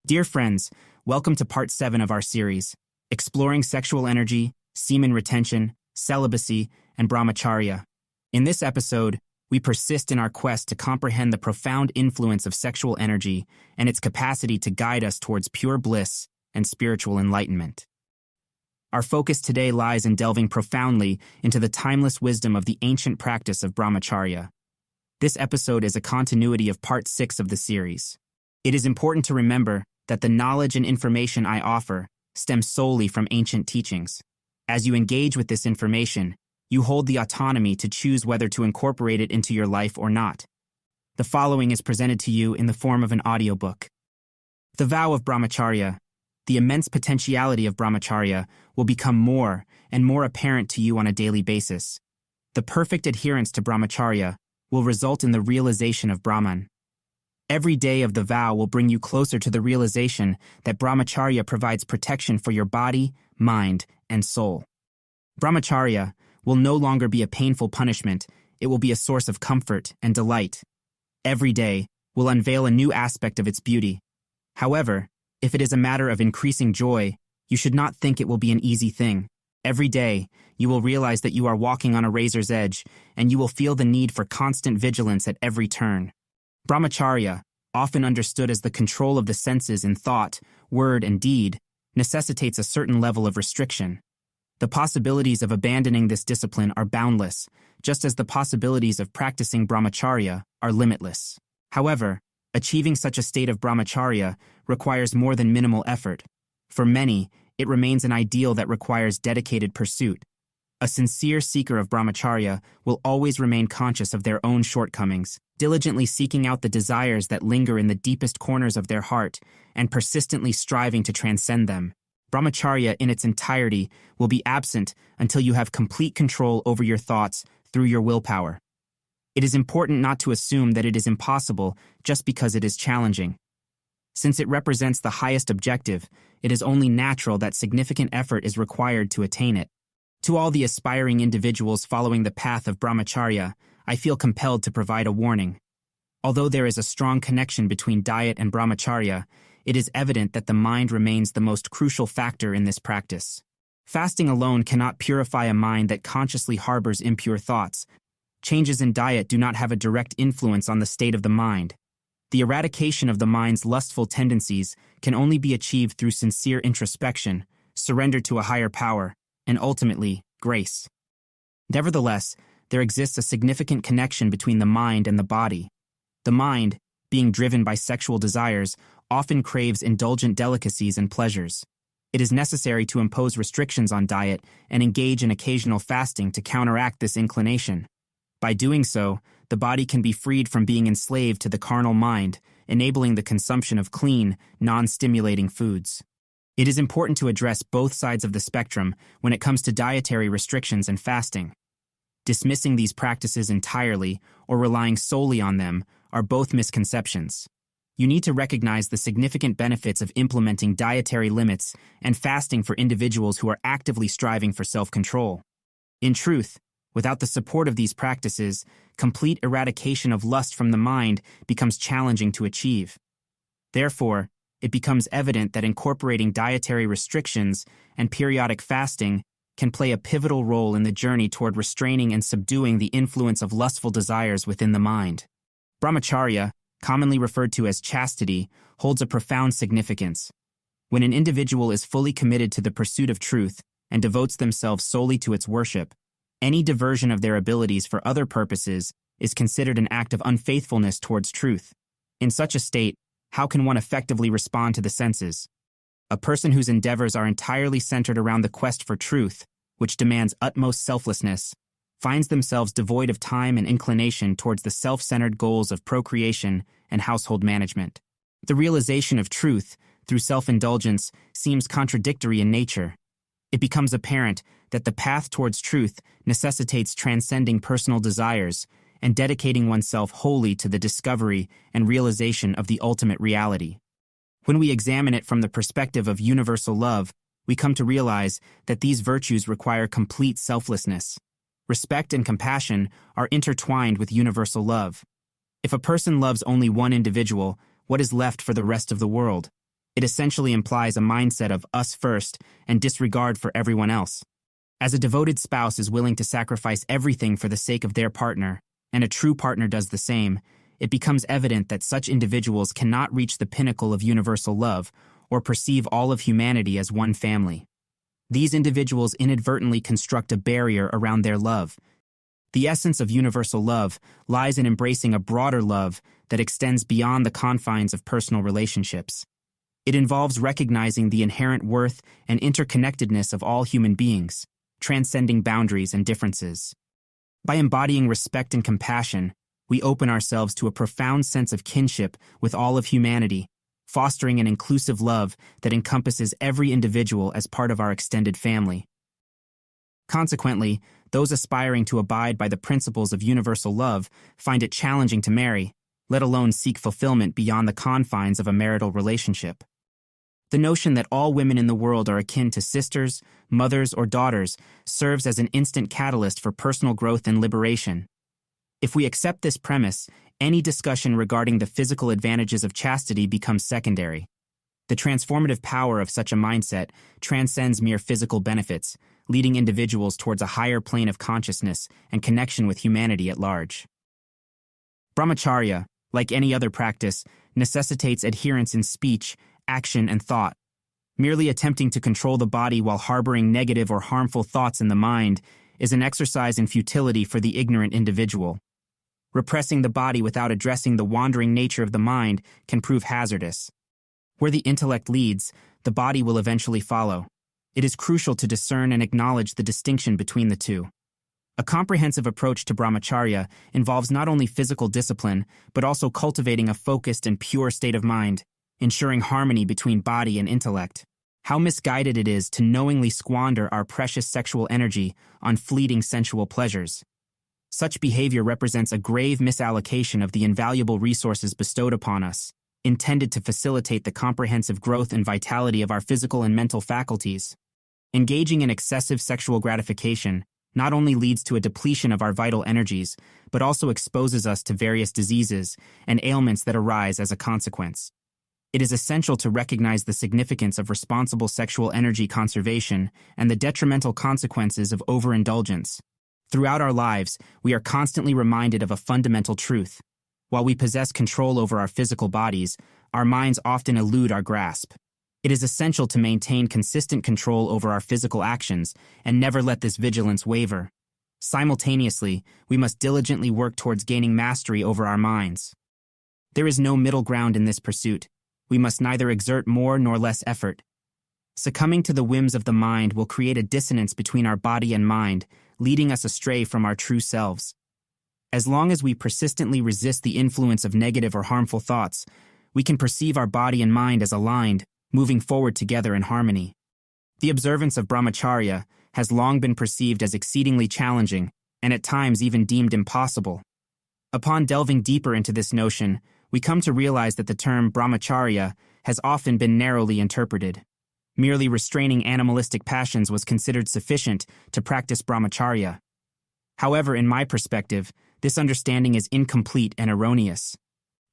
Dear friends, welcome to part 7 of our series, Exploring Sexual Energy, Semen Retention, Celibacy, and Brahmacharya. In this episode, we persist in our quest to comprehend the profound influence of sexual energy and its capacity to guide us towards pure bliss and spiritual enlightenment. Our focus today lies in delving profoundly into the timeless wisdom of the ancient practice of Brahmacharya. This episode is a continuity of part 6 of the series. It is important to remember that the knowledge and information I offer stem solely from ancient teachings. As you engage with this information, you hold the autonomy to choose whether to incorporate it into your life or not. The following is presented to you in the form of an audiobook. The vow of Brahmacharya, the immense potentiality of Brahmacharya, will become more and more apparent to you on a daily basis. The perfect adherence to Brahmacharya will result in the realization of Brahman. Every day of the vow will bring you closer to the realization that Brahmacharya provides protection for your body, mind, and soul. Brahmacharya will no longer be a painful punishment, it will be a source of comfort and delight. Every day will unveil a new aspect of its beauty. However, if it is a matter of increasing joy, you should not think it will be an easy thing. Every day, you will realize that you are walking on a razor's edge, and you will feel the need for constant vigilance at every turn. Brahmacharya, often understood as the control of the senses in thought, word, and deed, necessitates a certain level of restriction. The possibilities of abandoning this discipline are boundless, just as the possibilities of practicing Brahmacharya are limitless. However, achieving such a state of Brahmacharya requires more than minimal effort. For many, it remains an ideal that requires dedicated pursuit. A sincere seeker of Brahmacharya will always remain conscious of their own shortcomings, diligently seeking out the desires that linger in the deepest corners of their heart and persistently striving to transcend them. Brahmacharya in its entirety will be absent until you have complete control over your thoughts through your willpower. It is important not to assume that it is impossible just because it is challenging. Since it represents the highest objective, it is only natural that significant effort is required to attain it. To all the aspiring individuals following the path of Brahmacharya, I feel compelled to provide a warning. Although there is a strong connection between diet and Brahmacharya, it is evident that the mind remains the most crucial factor in this practice. Fasting alone cannot purify a mind that consciously harbors impure thoughts. Changes in diet do not have a direct influence on the state of the mind. The eradication of the mind's lustful tendencies can only be achieved through sincere introspection, surrender to a higher power, and ultimately, grace. Nevertheless, there exists a significant connection between the mind and the body. The mind, being driven by sexual desires, often craves indulgent delicacies and pleasures. It is necessary to impose restrictions on diet and engage in occasional fasting to counteract this inclination. By doing so, the body can be freed from being enslaved to the carnal mind, enabling the consumption of clean, non-stimulating foods. It is important to address both sides of the spectrum when it comes to dietary restrictions and fasting. Dismissing these practices entirely or relying solely on them are both misconceptions. You need to recognize the significant benefits of implementing dietary limits and fasting for individuals who are actively striving for self-control. In truth, without the support of these practices, complete eradication of lust from the mind becomes challenging to achieve. Therefore, it becomes evident that incorporating dietary restrictions and periodic fasting can play a pivotal role in the journey toward restraining and subduing the influence of lustful desires within the mind. Brahmacharya, commonly referred to as chastity, holds a profound significance. When an individual is fully committed to the pursuit of truth and devotes themselves solely to its worship, any diversion of their abilities for other purposes is considered an act of unfaithfulness towards truth. In such a state, how can one effectively respond to the senses? A person whose endeavors are entirely centered around the quest for truth, which demands utmost selflessness, finds themselves devoid of time and inclination towards the self-centered goals of procreation and household management. The realization of truth through self-indulgence seems contradictory in nature. It becomes apparent that the path towards truth necessitates transcending personal desires and dedicating oneself wholly to the discovery and realization of the ultimate reality. When we examine it from the perspective of universal love, we come to realize that these virtues require complete selflessness. Respect and compassion are intertwined with universal love. If a person loves only one individual, what is left for the rest of the world? It essentially implies a mindset of us first and disregard for everyone else. As a devoted spouse is willing to sacrifice everything for the sake of their partner, and a true partner does the same, it becomes evident that such individuals cannot reach the pinnacle of universal love or perceive all of humanity as one family. These individuals inadvertently construct a barrier around their love. The essence of universal love lies in embracing a broader love that extends beyond the confines of personal relationships. It involves recognizing the inherent worth and interconnectedness of all human beings, transcending boundaries and differences. By embodying respect and compassion, we open ourselves to a profound sense of kinship with all of humanity, fostering an inclusive love that encompasses every individual as part of our extended family. Consequently, those aspiring to abide by the principles of universal love find it challenging to marry, let alone seek fulfillment beyond the confines of a marital relationship. The notion that all women in the world are akin to sisters, mothers, or daughters serves as an instant catalyst for personal growth and liberation. If we accept this premise, any discussion regarding the physical advantages of chastity becomes secondary. The transformative power of such a mindset transcends mere physical benefits, leading individuals towards a higher plane of consciousness and connection with humanity at large. Brahmacharya, like any other practice, necessitates adherence in speech, action, and thought. Merely attempting to control the body while harboring negative or harmful thoughts in the mind is an exercise in futility for the ignorant individual. Repressing the body without addressing the wandering nature of the mind can prove hazardous. Where the intellect leads, the body will eventually follow. It is crucial to discern and acknowledge the distinction between the two. A comprehensive approach to Brahmacharya involves not only physical discipline, but also cultivating a focused and pure state of mind, ensuring harmony between body and intellect. How misguided it is to knowingly squander our precious sexual energy on fleeting sensual pleasures. Such behavior represents a grave misallocation of the invaluable resources bestowed upon us, intended to facilitate the comprehensive growth and vitality of our physical and mental faculties. Engaging in excessive sexual gratification not only leads to a depletion of our vital energies, but also exposes us to various diseases and ailments that arise as a consequence. It is essential to recognize the significance of responsible sexual energy conservation and the detrimental consequences of overindulgence. Throughout our lives, we are constantly reminded of a fundamental truth. While we possess control over our physical bodies, our minds often elude our grasp. It is essential to maintain consistent control over our physical actions and never let this vigilance waver. Simultaneously, we must diligently work towards gaining mastery over our minds. There is no middle ground in this pursuit. We must neither exert more nor less effort. Succumbing to the whims of the mind will create a dissonance between our body and mind, leading us astray from our true selves. As long as we persistently resist the influence of negative or harmful thoughts, we can perceive our body and mind as aligned, moving forward together in harmony. The observance of Brahmacharya has long been perceived as exceedingly challenging, and at times even deemed impossible. Upon delving deeper into this notion, we come to realize that the term Brahmacharya has often been narrowly interpreted. Merely restraining animalistic passions was considered sufficient to practice Brahmacharya. However, in my perspective, this understanding is incomplete and erroneous.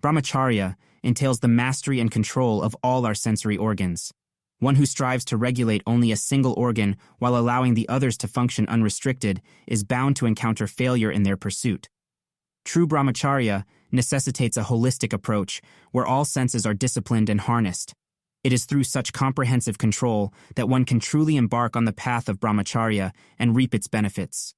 Brahmacharya entails the mastery and control of all our sensory organs. One who strives to regulate only a single organ while allowing the others to function unrestricted is bound to encounter failure in their pursuit. True Brahmacharya necessitates a holistic approach where all senses are disciplined and harnessed. It is through such comprehensive control that one can truly embark on the path of Brahmacharya and reap its benefits.